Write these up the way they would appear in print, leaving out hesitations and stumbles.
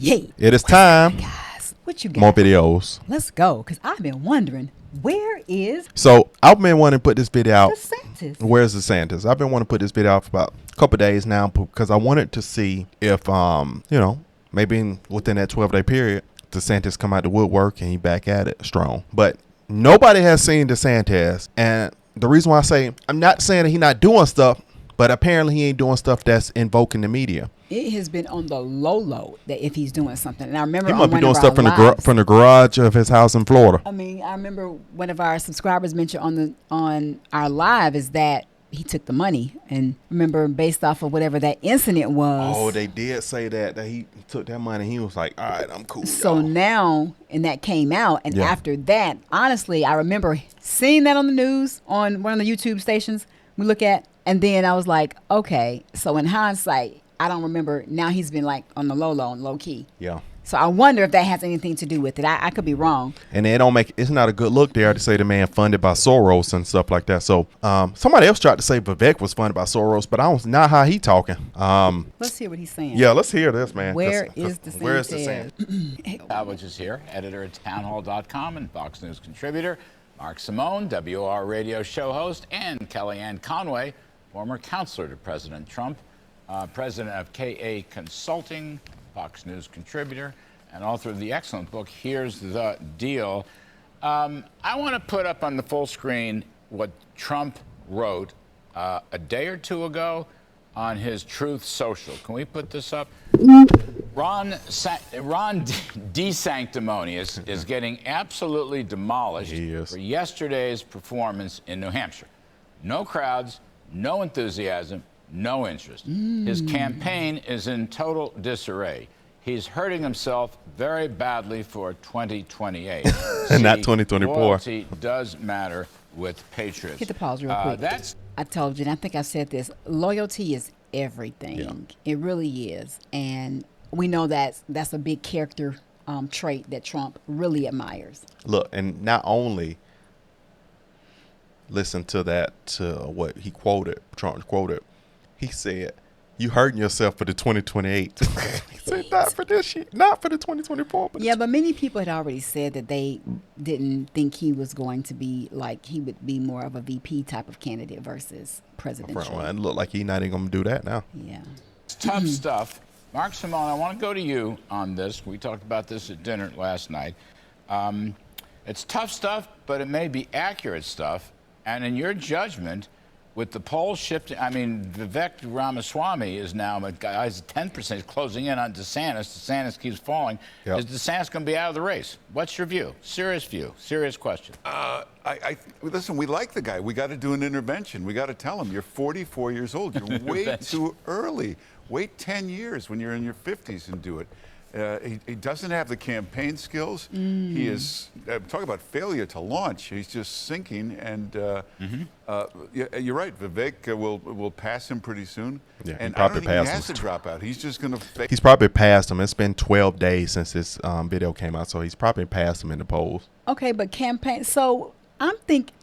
Yay. It is time. Guys, what you got? More videos. Let's go, because I've been wondering, where is So I've been wanting to put this video out. DeSantis? Where's DeSantis? I've been wanting to put this video out for about a couple of days now because I wanted to see if, maybe within that 12-day period, DeSantis come out the woodwork and he back at it strong. But nobody has seen DeSantis. And the reason why I say, I'm not saying that he's not doing stuff, but apparently he ain't doing stuff that's invoking the media. It has been on the low that if he's doing something. And I remember He on might be one doing of stuff our from the garage of his house in Florida. I mean, I remember one of our subscribers mentioned on our live is that he took the money, and remember, based off of whatever that incident was. Oh, they did say that he took that money. He was like, all right, I'm cool. So y'all. now, and that came out, and Yeah. after that, honestly, I remember seeing that on the news on one of the YouTube stations we look at, and then I was like, okay. So in hindsight, I don't remember. Now he's been like on the low and low key. Yeah. So I wonder if that has anything to do with it. I could be wrong. And it's not a good look there to say the man funded by Soros and stuff like that. So somebody else tried to say Vivek was funded by Soros, but I don't know how he talking. Let's hear what he's saying. Yeah, let's hear this, man. Where is DeSantis? Where is DeSantis? Which is here, editor at townhall.com and Fox News contributor. Mark Simone, WR radio show host, and Kellyanne Conway, former counselor to President Trump, president of KA Consulting, Fox News contributor, and author of the excellent book, Here's the Deal. I want to put up on the full screen what Trump wrote a day or two ago on his Truth Social. Can we put this up? Ron DeSanctimony is getting absolutely demolished for yesterday's performance in New Hampshire. No crowds, no enthusiasm, no interest. His campaign is in total disarray. He's hurting himself very badly for 2028. And not 2024. Loyalty does matter with patriots. Hit the pause real quick. I told you, and I think I said this, loyalty is everything. Yeah. It really is. And we know that's a big character trait that Trump really admires. Look, and not only listen to what he quoted, Trump quoted, he said, you hurting yourself for the 2028. He said, not for this shit, not for the 2024. But but many people had already said that they didn't think he was going to be he would be more of a VP type of candidate versus presidential. It looked like he's not even going to do that now. Yeah. It's tough stuff. Mark Simone, I want to go to you on this. We talked about this at dinner last night. It's tough stuff, but it may be accurate stuff. And in your judgment, with the polls shifting, I mean, Vivek Ramaswamy is now at 10%, closing in on DeSantis. DeSantis keeps falling. Yep. Is DeSantis going to be out of the race? What's your view? Serious question. Listen, we like the guy. We got to do an intervention. We got to tell him, you're 44 years old. You're way too early. Wait 10 years when you're in your 50s and do it. He doesn't have the campaign skills. He is, talk about failure to launch. He's just sinking. And you're right. Vivek will pass him pretty soon. Yeah, and I don't think he has to drop out. He's just going to fake. He's probably passed him. It's been 12 days since this video came out, so he's probably passed him in the polls. Okay, but campaign. So I'm thinking,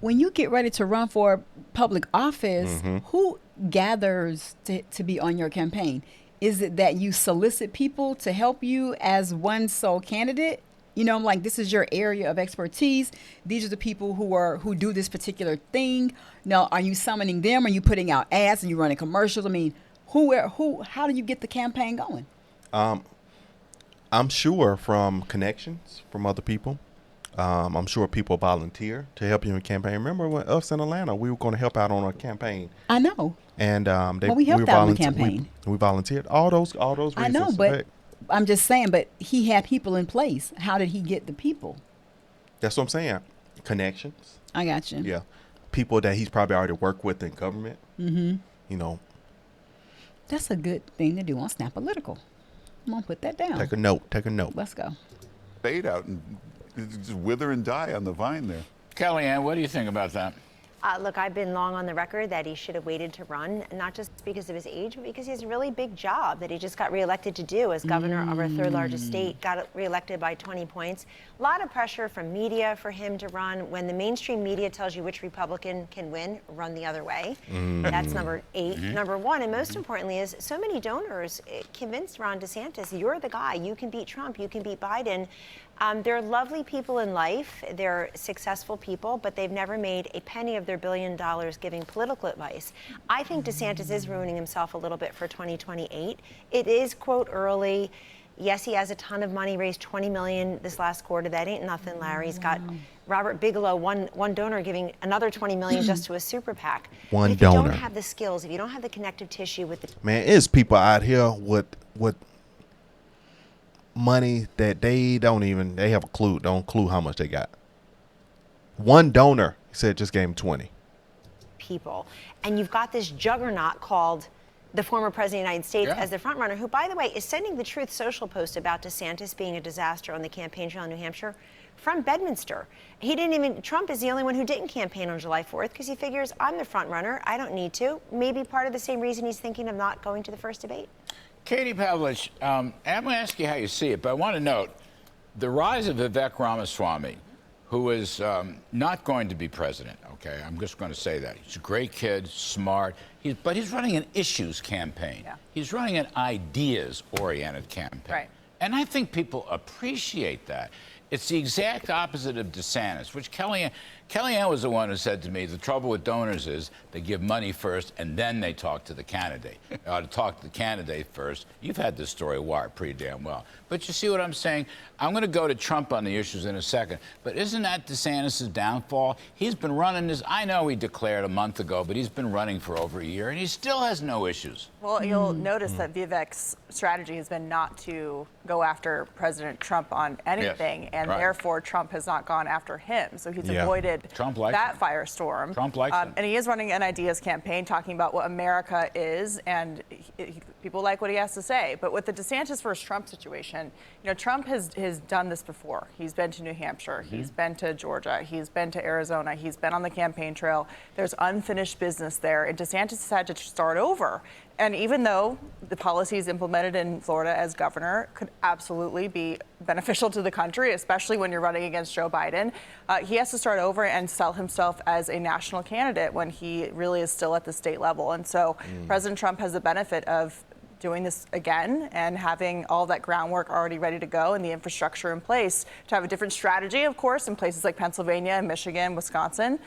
when you get ready to run for public office, who gathers to be on your campaign? Is it that you solicit people to help you as one sole candidate? This is your area of expertise. These are the people who do this particular thing. Now, are you summoning them? Are you putting out ads and you running commercials? I mean, how do you get the campaign going? I'm sure from connections from other people. I'm sure people volunteer to help you in campaign. Remember when us in Atlanta, we were going to help out on a campaign. I know. And we helped out on the campaign. We volunteered all those reasons. I know, but I'm just saying. But he had people in place. How did he get the people? That's what I'm saying. Connections. I got you. Yeah, people that he's probably already worked with in government. That's a good thing to do on Snap Political. I'm gonna put that down. Take a note. Let's go. Fade out and just wither and die on the vine there. Kellyanne, what do you think about that? Look, I've been long on the record that he should have waited to run, not just because of his age, but because he has a really big job that he just got reelected to do as governor of our third largest state, got reelected by 20 points. A lot of pressure from media for him to run. When the mainstream media tells you which Republican can win, run the other way. That's number 8. Number 1, and most importantly, is so many donors convinced Ron DeSantis, you're the guy. You can beat Trump. You can beat Biden. They're lovely people in life. They're successful people, but they've never made a penny of their $1 billion giving political advice. I think DeSantis is ruining himself a little bit for 2028. It is, quote, early. Yes, he has a ton of money, raised $20 million this last quarter. That ain't nothing, Larry. He's got Robert Bigelow, one donor, giving another $20 million just to a super PAC. One but if donor. you don't have the skills, if you don't have the connective tissue with the... Man, it's people out here with money that they have don't clue how much they got. One donor, he said, just gave him 20. People. And you've got this juggernaut called the former president of the United States as the front runner, who, by the way, is sending the Truth Social post about DeSantis being a disaster on the campaign trail in New Hampshire from Bedminster. Trump is the only one who didn't campaign on July 4th because he figures, I'm the front runner, I don't need to. Maybe part of the same reason he's thinking of not going to the first debate. Katie Pavlich, I'm going to ask you how you see it, but I want to note the rise of Vivek Ramaswamy, who is not going to be president, okay? I'm just going to say that. He's a great kid, smart, but he's running an issues campaign. Yeah. He's running an ideas-oriented campaign. Right. And I think people appreciate that. It's the exact opposite of DeSantis, which Kellyanne was the one who said to me, the trouble with donors is they give money first and then they talk to the candidate. To talk to the candidate first. You've had this story wired pretty damn well. But you see what I'm saying? I'm going to go to Trump on the issues in a second. But isn't that DeSantis' downfall? He's been running this. I know he declared a month ago, but he's been running for over a year and he still has no issues. Well, you'll notice that Vivek's strategy has been not to go after President Trump on anything, and therefore Trump has not gone after him. So he's avoided that firestorm. Trump likes him. And he is running an ideas campaign talking about what America is, and people like what he has to say. But with the DeSantis versus Trump situation, Trump has done this before. He's been to New Hampshire. He's been to Georgia. He's been to Arizona. He's been on the campaign trail. There's unfinished business there. And DeSantis has had to start over. And even though the policies implemented in Florida as governor could absolutely be beneficial to the country, especially when you're running against Joe Biden, he has to start over and sell himself as a national candidate when he really is still at the state level. And so President Trump has the benefit of doing this again and having all that groundwork already ready to go and the infrastructure in place to have a different strategy, of course, in places like Pennsylvania and Michigan, Wisconsin,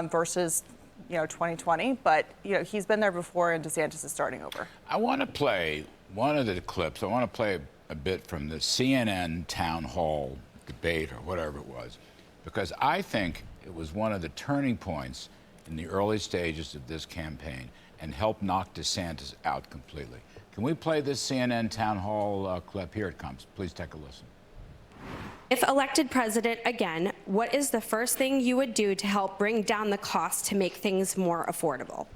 versus 2020, but he's been there before, and DeSantis is starting over. I want to play one of the clips. I want to play a bit from the CNN town hall debate or whatever it was, because I think it was one of the turning points in the early stages of this campaign and helped knock DeSantis out completely. Can we play this CNN town hall clip? Here it comes. Please take a listen. If elected president again, what is the first thing you would do to help bring down the cost to make things more affordable?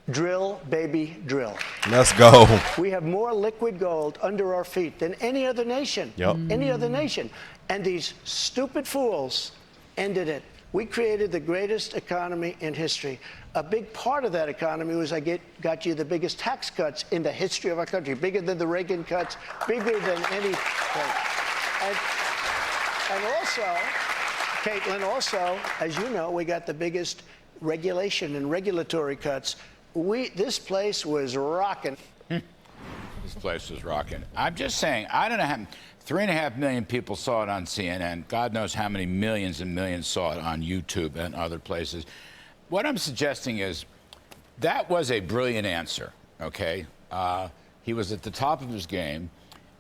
Drill, baby, drill. Let's go. We have more liquid gold under our feet than any other nation. Yep. Any other nation. And these stupid fools ended it. We created the greatest economy in history. A big part of that economy was got you the biggest tax cuts in the history of our country, bigger than the Reagan cuts, bigger than any. And also, Caitlin, as you know, we got the biggest regulation and regulatory cuts. This place was rocking. This place was rocking. I'm just saying, I don't know how 3.5 million people saw it on CNN. God knows how many millions and millions saw it on YouTube and other places. What I'm suggesting is that was a brilliant answer, okay? He was at the top of his game.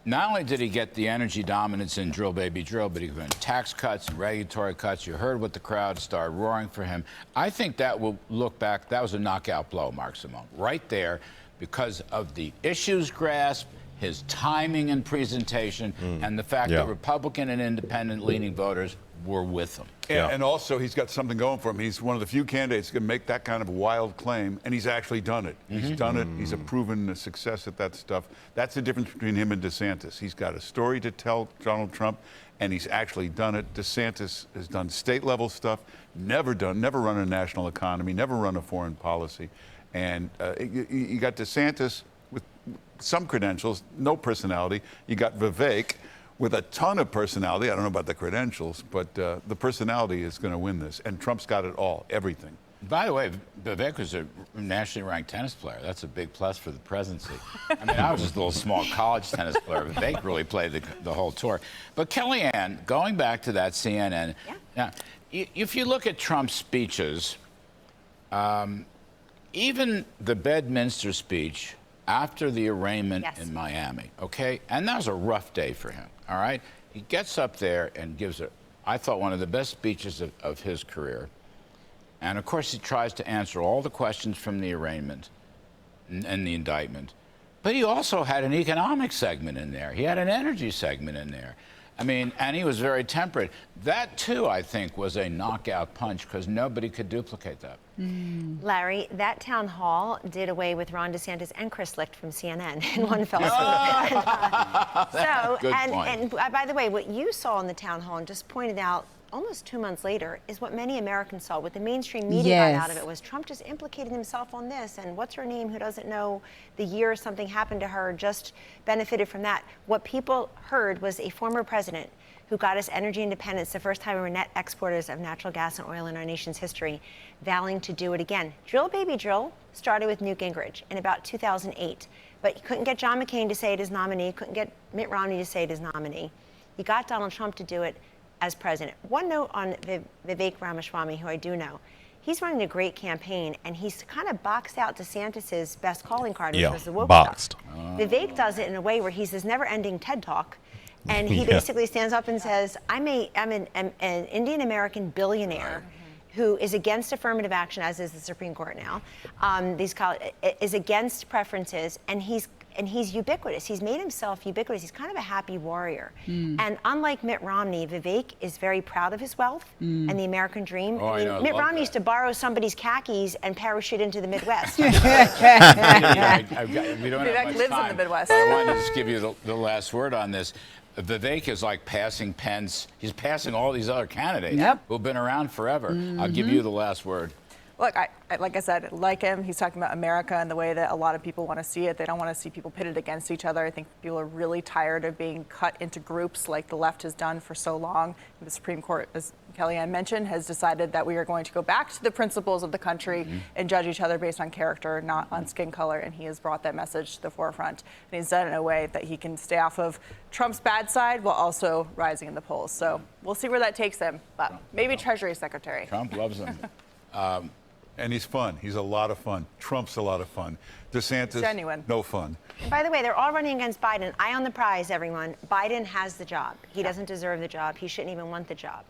Not only did he get the energy dominance in drill, baby, drill, but he got tax cuts and regulatory cuts. You heard what the crowd started roaring for him. I think that will look back. That was a knockout blow, Mark Simone, right there, because of the issues grasp, his timing and presentation, and the fact that Republican and independent-leaning voters were with him. And also, he's got something going for him. He's one of the few candidates who can make that kind of wild claim, and he's actually done it. He's done it. He's a proven success at that stuff. That's the difference between him and DeSantis. He's got a story to tell Donald Trump, and he's actually done it. DeSantis has done state-level stuff, never run a national economy, never run a foreign policy. And you got DeSantis with some credentials, no personality. You got Vivek with a ton of personality. I don't know about the credentials, but the personality is going to win this. And Trump's got it all, everything. By the way, Vivek was a nationally ranked tennis player. That's a big plus for the presidency. I mean, I was just a little small college tennis player. Vivek really played the whole tour. But Kellyanne, going back to that CNN, now, if you look at Trump's speeches, even the Bedminster speech after the arraignment in Miami, okay? And that was a rough day for him, all right? He gets up there and gives, I thought, one of the best speeches of his career. And, of course, he tries to answer all the questions from the arraignment and the indictment. But he also had an economic segment in there. He had an energy segment in there. I mean, and he was very temperate. That, too, I think, was a knockout punch because nobody could duplicate that. Larry, that town hall did away with Ron DeSantis and Chris Licht from CNN in one fell swoop. Good point. And by the way, what you saw in the town hall and just pointed out almost 2 months later is what many Americans saw. What the mainstream media got out of it was Trump just implicating himself on this, and what's her name who doesn't know the year something happened to her just benefited from that. What people heard was a former president who got us energy independence, the first time we were net exporters of natural gas and oil in our nation's history, vowing to do it again. Drill, baby, drill started with Newt Gingrich in about 2008. But you couldn't get John McCain to say it as nominee, you couldn't get Mitt Romney to say it as nominee. You got Donald Trump to do it as president. One note on Vivek Ramaswamy, who I do know. He's running a great campaign, and he's kind of boxed out DeSantis's best calling card, which was the woke boxed. stuff. Vivek does it in a way where he's this never-ending TED Talk, and he basically stands up and says, I'm an Indian American billionaire who is against affirmative action, as is the Supreme Court now, is against preferences, and he's ubiquitous. He's made himself ubiquitous. He's kind of a happy warrior. And unlike Mitt Romney, Vivek is very proud of his wealth and the American dream. Mitt Romney used to borrow somebody's khakis and parachute into the Midwest. We don't have Vivek much lives time, in the Midwest. But I wanted to just give you the last word on this. Vivek is like passing Pence. He's passing all these other candidates who've been around forever. I'll give you the last word. Look, like I said, like him, he's talking about America and the way that a lot of people want to see it. They don't want to see people pitted against each other. I think people are really tired of being cut into groups like the left has done for so long. The Supreme Court, as Kellyanne mentioned, has decided that we are going to go back to the principles of the country and judge each other based on character, not on skin color. And he has brought that message to the forefront. And he's done it in a way that he can stay off of Trump's bad side while also rising in the polls. So we'll see where that takes him. But maybe Treasury Secretary. Trump loves him. And he's fun. He's a lot of fun. Trump's a lot of fun. DeSantis, genuine. no fun. And by the way, they're all running against Biden. Eye on the prize, everyone. Biden has the job. He doesn't deserve the job. He shouldn't even want the job.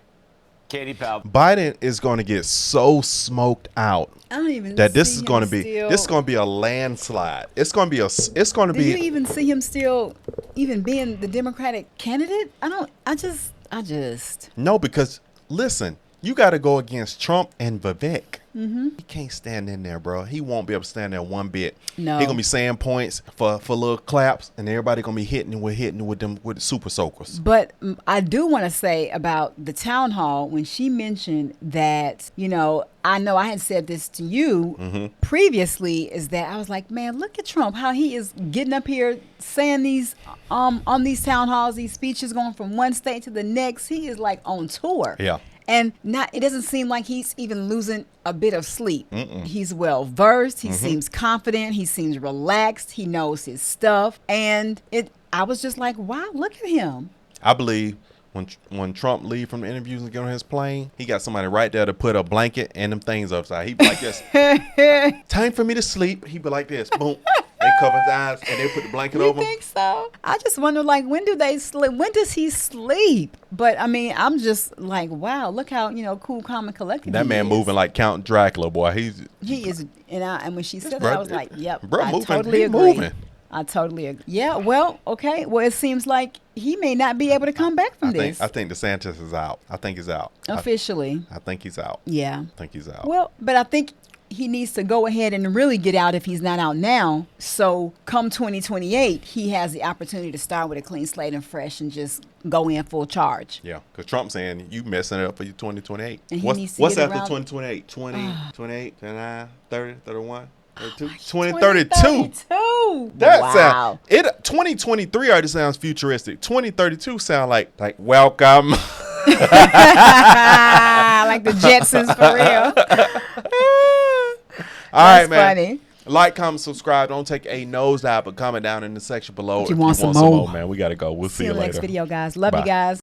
Katie Powell. Biden is going to get so smoked out I don't even that this see is going to him be still- a landslide. It's going to be Do you even see him still even being the Democratic candidate? I just. No, because listen, you got to go against Trump and Vivek. He can't stand in there, bro. He won't be able to stand there one bit. No. He gonna be saying points for little claps, and everybody gonna be hitting with the super soakers. But I do want to say about the town hall when she mentioned that, I know I had said this to you previously, is that I was like, man, look at Trump, how he is getting up here saying these on these town halls, these speeches going from one state to the next. He is like on tour. Yeah. And it doesn't seem like he's even losing a bit of sleep. He's well versed. He seems confident. He seems relaxed. He knows his stuff. And I was just like, wow, look at him. I believe when Trump leave from the interviews and get on his plane, he got somebody right there to put a blanket and them things upside. He be like this. Time for me to sleep. He be like this. Boom. They cover his eyes and they put the blanket over him. You think so? I just wonder, like, when do they sleep? When does he sleep? But I mean, I'm just like, wow, look how cool, calm, and collected. That man moving like Count Dracula, boy. He is, and when she said that, I was like, yep, bro, I moving, totally he agree. moving. I totally agree. Yeah, well, okay. Well, it seems like he may not be able to come back from this. I think DeSantis is out. I think he's out. Officially. I think he's out. Yeah. I think he's out. Well, but I think he needs to go ahead and really get out if he's not out now. So come 2028, he has the opportunity to start with a clean slate and fresh and just go in full charge. Yeah, because Trump's saying you messing it up for your 2028. And he needs to What's get after around- 2028? 20, 28, 29, 30, 31, 32? 2032. 2032. That Wow. sound 2023 already sounds futuristic. 2032 sound like welcome. Like the Jetsons for real. All right, That's man. funny. Like, comment, subscribe. Don't take a nosedive, but comment down in the section below If you want some more. man. We got to go. We'll see See you you in the later. next video, guys. Love Bye. you guys.